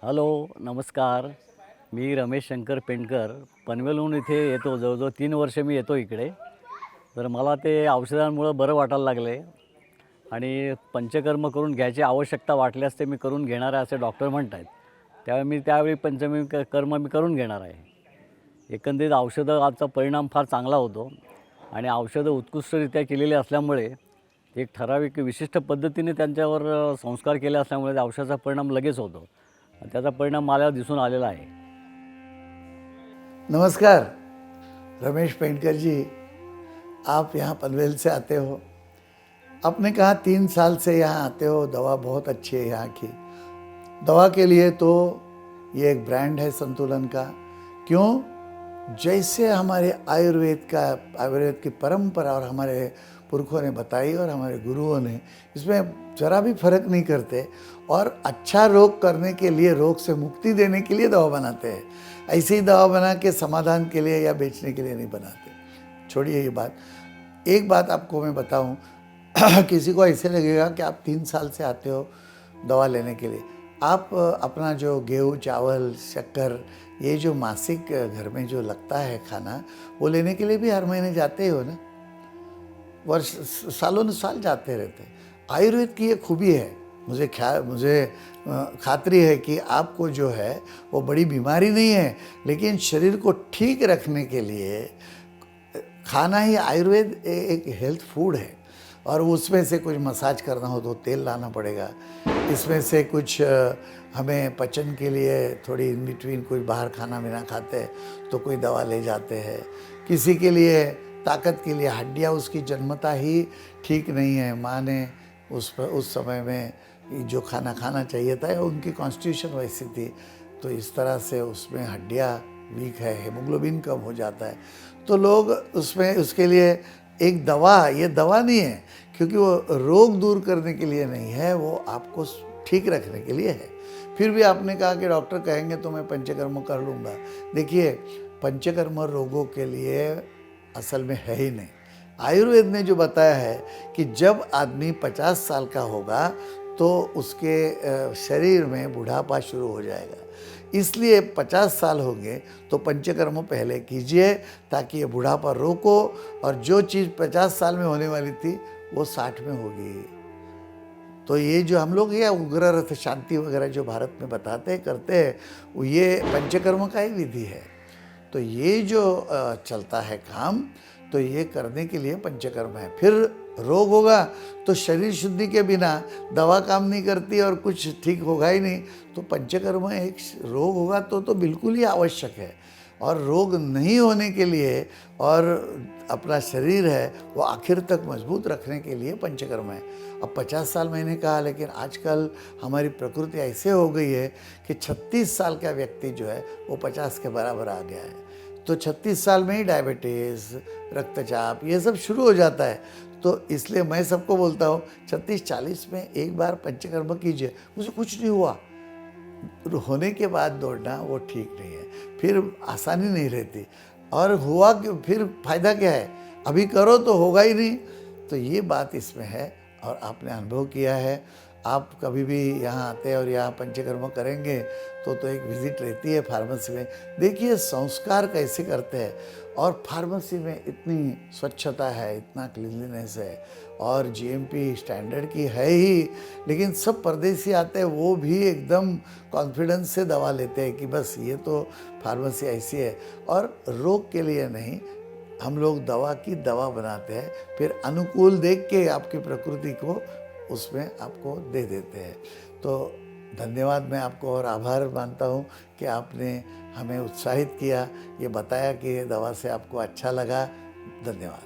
Hello, नमस्कार. मी रमेश शंकर पेंडकर पनवेलहून इथे येतो. जवळजवळ 3 वर्ष मी येतो इकडे. तर मला ते औषधांमुळं बरं वाटायला लागलं आहे आणि पंचकर्म करून घ्यायची आवश्यकता वाटल्यास ते मी करून घेणार आहे असे डॉक्टर म्हणत आहेत. त्यावेळी कर्म मी करून घेणार आहे. एकंदरीत औषधाचा परिणाम फार चांगला होतो आणि औषधं उत्कृष्टरित्या केलेली असल्यामुळे एक ठराविक विशिष्ट पद्धतीने त्यांच्यावर संस्कार केले असल्यामुळे त्या औषधाचा परिणाम लगेच होतो. त्याचा परिणाम मला दिसून आलेला आहे. नमस्कार रमेश पेंडकर जी, आप यहाँ पनवेल से आते हो। आपने कहा 3 साल से यहाँ आते हो, दवा बहुत अच्छी है यहाँ की। दवा के लिए तो ये एक ब्रांड है संतुलन का। क्यों? जैसे हमारे आयुर्वेद की परंपरा और हमारे पुरखों ने बताई और हमारे गुरुओं ने, इसमें ज़रा भी फर्क नहीं करते और अच्छा रोग करने के लिए, रोग से मुक्ति देने के लिए दवा बनाते हैं। ऐसी ही दवा बना के समाधान के लिए या बेचने के लिए नहीं बनाते। छोड़िए ये बात। एक बात आपको मैं बताऊं, किसी को ऐसे लगेगा कि आप 3 साल से आते हो दवा लेने के लिए। आप अपना जो गेहूँ, चावल, शक्कर, ये जो मासिक घर में जो लगता है खाना, वो लेने के लिए भी हर महीने जाते हो ना। वर्ष सालों साल जाते रहते। आयुर्वेद की ये खूबी है। मुझे खातरी है कि आपको जो है वो बड़ी बीमारी नहीं है, लेकिन शरीर को ठीक रखने के लिए खाना ही आयुर्वेद एक हेल्थ फूड है। और उसमें से कुछ मसाज करना हो तो तेल लाना पड़ेगा, इसमें से कुछ हमें पचन के लिए थोड़ी इन बिटवीन कुछ बाहर खाना बिना खाते तो कोई दवा ले जाते हैं। किसी के लिए ताकत के लिए हड्डियाँ उसकी जन्मता ही ठीक नहीं है, माँ ने उस समय में जो खाना खाना चाहिए था उनकी कॉन्स्टिट्यूशन वैसी थी, तो इस तरह से उसमें हड्डियाँ वीक है, हेमोग्लोबिन कम हो जाता है। तो लोग उसके लिए एक दवा, ये दवा नहीं है, क्योंकि वो रोग दूर करने के लिए नहीं है, वो आपको ठीक रखने के लिए है। फिर भी आपने कहा कि डॉक्टर कहेंगे तो मैं पंचकर्म कर लूँगा। देखिए, पंचकर्म रोगों के लिए असल में है ही नहीं। आयुर्वेद ने जो बताया है कि जब आदमी 50 साल का होगा तो उसके शरीर में बुढ़ापा शुरू हो जाएगा, इसलिए 50 साल होंगे तो पंचकर्म पहले कीजिए ताकि ये बुढ़ापा रोको, और जो चीज़ 50 साल में होने वाली थी वो 60 में होगी। तो ये जो हम लोग ये उग्र रथ शांति वगैरह जो भारत में बताते करते हैं, वो ये पंचकर्म का ही विधि है। तो ये जो चलता है काम, तो ये करने के लिए पंचकर्म है। फिर रोग होगा तो शरीर शुद्धि के बिना दवा काम नहीं करती और कुछ ठीक होगा ही नहीं। तो पंचकर्म एक रोग होगा तो बिल्कुल ही आवश्यक है। और रोग नहीं होने के लिए और अपना शरीर है वो आखिर तक मजबूत रखने के लिए पंचकर्म है। अब 50 साल मैंने कहा, लेकिन आजकल हमारी प्रकृति ऐसे हो गई है कि 36 साल का व्यक्ति जो है वो 50 के बराबर आ गया है। तो 36 साल में ही डायबिटीज़, रक्तचाप, ये सब शुरू हो जाता है। तो इसलिए मैं सबको बोलता हूँ 36-40 में एक बार पंचकर्म कीजिए। मुझे कुछ नहीं हुआ, होने के बाद दौड़ना वो ठीक नहीं है, फिर आसानी नहीं रहती, और हुआ कि फिर फ़ायदा क्या है, अभी करो तो होगा ही नहीं। तो ये बात इसमें है और आपने अनुभव किया है। आप कभी भी यहाँ आते हैं और यहाँ पंचकर्म करेंगे तो एक विज़िट रहती है फार्मेसी में। देखिए संस्कार कैसे करते हैं, और फार्मेसी में इतनी स्वच्छता है, इतना क्लीनलीनेस है, और जीएमपी स्टैंडर्ड की है ही। लेकिन सब परदेसी आते हैं, वो भी एकदम कॉन्फिडेंस से दवा लेते हैं कि बस ये तो फार्मेसी ऐसी है। और रोग के लिए नहीं, हम लोग दवा की दवा बनाते हैं, फिर अनुकूल देख के आपकी प्रकृति को उसमें आपको दे देते हैं। तो धन्यवाद, मैं आपको और आभार मानता हूँ कि आपने हमें उत्साहित किया, ये बताया कि ये दवा से आपको अच्छा लगा। धन्यवाद।